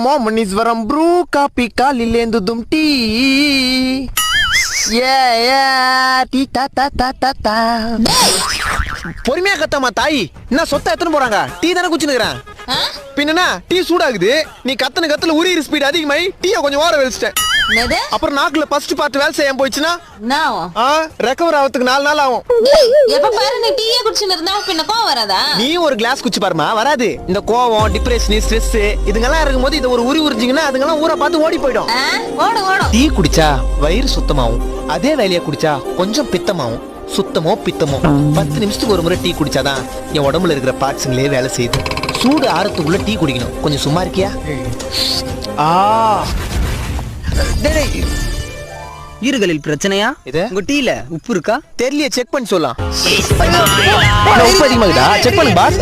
மோமனீஸ்வரம் Bru copy காலிலேந்துதும் tea tea தா தா தா தா தா. பொறுமையா கத்தாமா தாய், என்ன சொத்த எத்தனை போறாங்க? டீ தானே குச்சினுக்கிறேன். பின்னா டீ சூடாகுது, நீ கத்தன கத்துல உரிய ஸ்பீட் அதிகமாயி டீயை கொஞ்சம் ஓர வெளிச்சிட்டேன். அப்புறம் நாக்குல ஃபர்ஸ்ட் பார்ட் வேலை செய்யாம போயிடுச்சுன்னா ரெக்கவர் ஆகிறதுக்கு 4 நாள் ஆகும். எப்ப பாரு நீ டீயே குடிச்சுன்னு இருந்தா பின்ன கோவம் வராதா? நீ ஒரு கிளாஸ் குச்சி பாருமா, வராது. இந்த கோவம், டிப்ரெஷன், ஸ்ட்ரெஸ் இதுங்கெல்லாம் இருக்கும்போது இதை ஒரு உறிஞ்சிங்கன்னா அதுங்கெல்லாம் ஊரை பார்த்து ஓடி போயிடும். டீ குடிச்சா வயிறு சுத்தமாகும், அதே வேலையா குடிச்சா கொஞ்சம் பித்தமாகும். சுத்தமோ பித்தமோ 10 நிமிஷத்துக்கு ஒரு முறை டீ குடிச்சாதான் என் உடம்புல இருக்கிற பார்ட்ஸுங்களே வேலை செய்யுது. சூடு ஆறத்துக்குள்ள டீ குடிக்கணும். கொஞ்சம் சும்மா இருக்கியா? ஈறுகளில் பிரச்சனையா? உங்க டீல உப்பு இருக்கா? தெரியல, செக் பண்ணி சொல்லலாம். உப்பு அதிகமாகுதா? செக் பண்ணு பாஸ்.